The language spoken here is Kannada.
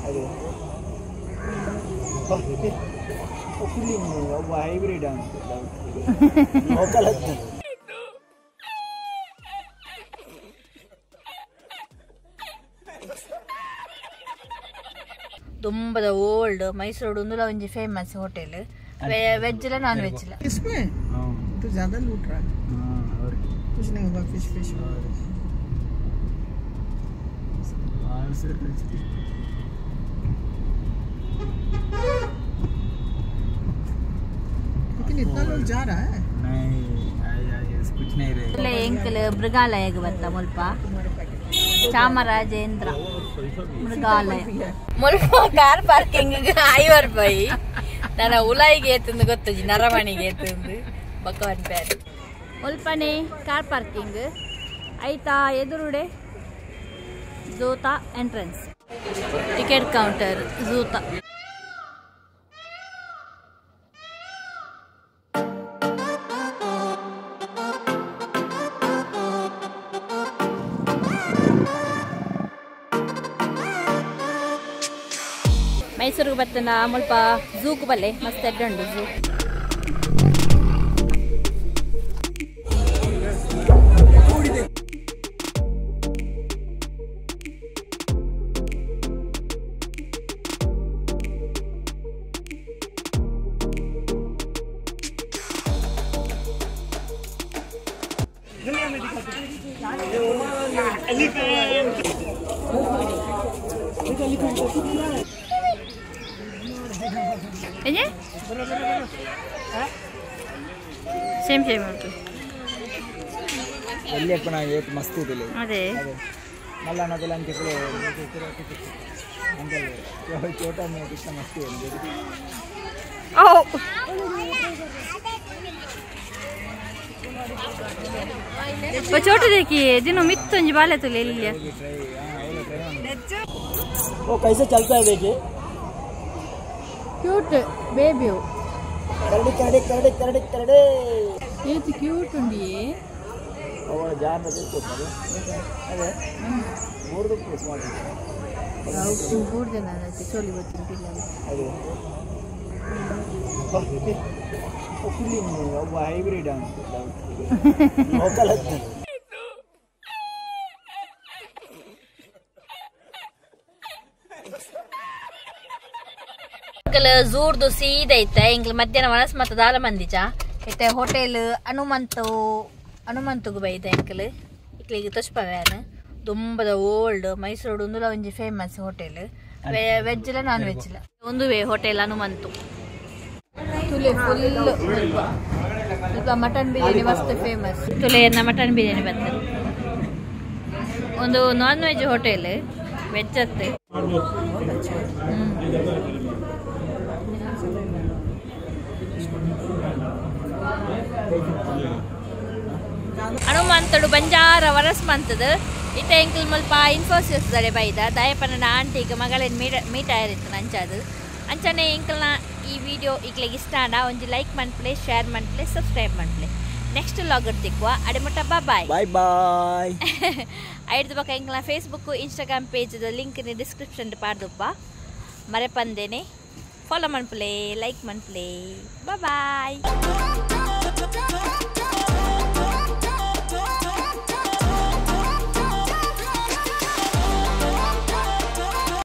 ಅದೇ ಕೂಲಿಂಗ್ ಒಬ್ಬ ಹೈಬ್ರಿಡ್ ಅಂತ ಲೋಕಲ್ ತುಂಬದ ಓಲ್ಡ್ ಮೈಸೂರು ಉಂದುಲ ಒಂಜಿ ಫೇಮಸ್ ಹೋಟೆಲ್ वेज ला नॉन वेज ला इसमें तो ज्यादा लूट रहा है और कुछ नहीं होगा फिश लेकिन इतना लोग जा रहा है नहीं कुछ नहीं रहे ಎಂಕಲ್ ಮೃಗಾಲಯಗೆ ಬತ್ತ ಮುಲ್ಪ ಚಾಮರಾಜೇಂದ್ರ ಮೃಗಾಲಯ ಮುಲ್ಪ ಕಾರ್ ಪಾರ್ಕಿಂಗ್ 5 ರೂಪಾಯಿ ನನ್ನ ಉಲಾಯಿಗೆ ಏತಂದು ಗೊತ್ತಜಿ ನರಮಣಿಗೆ ಏತಂದು ಬಕವನ್ ಪ್ಯಾರ್ ಮುಲ್ಪನೆ ಕಾರ್ ಪಾರ್ಕಿಂಗ್ ಐತಾ ಎದುರುಡೆ ಝೂತಾ ಎಂಟ್ರೆನ್ಸ್ ಟಿಕೆಟ್ ಕೌಂಟರ್ ಝೂತಾ ಮೈಸೂರಿಗೆ ಬರ್ತನ ಮುಲ್ಪ ಝೂಕ್ ಬಲ್ಲೆ ಮಸ್ತ್ ಎಡ್ಡುಂಡು ಝೂ सेम सेम उंटु ಎಲ್ಲಿ ಅಪ್ಪನ ಏತ್ ಮಸ್ತ್ ಇದೆ ಅದೇ ಮಲ್ಲ ನದಲ ಅಂತ ಅಂಕಲ್ ಚೋಟಾ ಮೇ ಕಿತ್ತ ಮಸ್ತ್ ಇದೆ ಓ वो छोटे देखिए दिनों मित्तुंज बाले तो ले लिया वो कैसे चलता है देखिए क्यूट बेबी हो करड़े ये तो क्यूट उंडी और जार में देखो अरे ಮೂರು ರೂಪಾಯಿ ಸ್ಮಾರ್ಟ್ ನಾವು ಮೂರು ಜನ ಚೋಲಿ ಗೊತ್ತಿಲ್ಲ ಅದೇ ಕೂಲಿಂಗ್ ಒಬ್ಬ ಹೈಬ್ರಿಡ್ ಅಂತ ಲೋಕಲ್ ಝೂರ್ದು ಸೀದಾ ಐತೆ ಇಂಗ್ಲ ಮಧ್ಯಾಹ್ನ ವನಸ್ ಮತ್ತು ದಾಲ ಮಂದಿಜ ಐತೆ ಹೋಟೆಲ್ ಹನುಮಂತುಗು ಬೈತೆ ಇಂಕಲ್ ಇಕ್ಲಿಗೆ ತುಷ್ಪವ್ಯಾನ್ ತುಂಬದ ಓಲ್ಡ್ ಮೈಸೂರು ಉಂದುಲ ಒಂಜಿ ಫೇಮಸ್ ಹೋಟೆಲ್ ವೆಜ್ ಲ ನಾನ್ ವೆಜ್ ಲ ಒಂದುವೇ ಹೋಟೆಲ್ ಹನುಮಂತು ತುಲೆ ಫುಲ್ ಸ್ವಲ್ಪ ಮಟನ್ ಬಿರಿಯಾನಿ ಮಸ್ತ್ ಫೇಮಸ್ ತುಲೆಯನ್ನ ಮಟನ್ ಬಿರಿಯಾನಿ ಬರ್ತದೆ ಒಂದು ನಾನ್ ವೆಜ್ ಹೋಟೆಲ್ ವೆಜ್ ಅತ್ತೆ ಹನುಮಂತಡು ಬಂಜಾರ ವರಸ್ ಮಂತದ ಇತ್ತ ಎಂಕಲ್ ಮುಲ್ಪ ಇನ್ಫೋಸಿಸ್ ದಡೆ ಬೈದ ದಯಪನ ಆಂಟಿಗೆ ಮಗಳೇನು ಮೀಟ್ ಆಯಿರಿತ್ತು ಅಂಚದು ಅಂಚನೆ ಎಂಕಲ್ನ ಈ ವಿಡಿಯೋ ಈಗಲಿಗೆ ಇಷ್ಟ ಆಡ ಒಂಜಿ ಲೈಕ್ ಮನ್ಪ್ಲೆ ಶೇರ್ ಮನ್ಪ್ಲೆ ಸಬ್ಸ್ಕ್ರೈಬ್ ಮನ್ಪ್ಲೆ ನೆಕ್ಸ್ಟ್ ಲಾಗರ್ ತಿಕ್ಕುವ ಅಡೆಮುಟ್ಟ ಬಾಯ್ ಬಾಯ್ ಐಡ್ದು ಬಕ್ಕ ಎಂಕಲ್ನ ಫೇಸ್ಬುಕ್ ಇನ್ಸ್ಟಾಗ್ರಾಮ್ ಪೇಜ್ದ ಲಿಂಕ್ ಡಿಸ್ಕ್ರಿಪ್ಷನ್ ಪಾಡ್ದುಪ್ಪ ಮರೆಪಂದೇನೆ ಫಾಲೋ ಮನ್ಪ್ಲೆ ಲೈಕ್ ಮನ್ಪ್ಲೆ ಬಾಯ್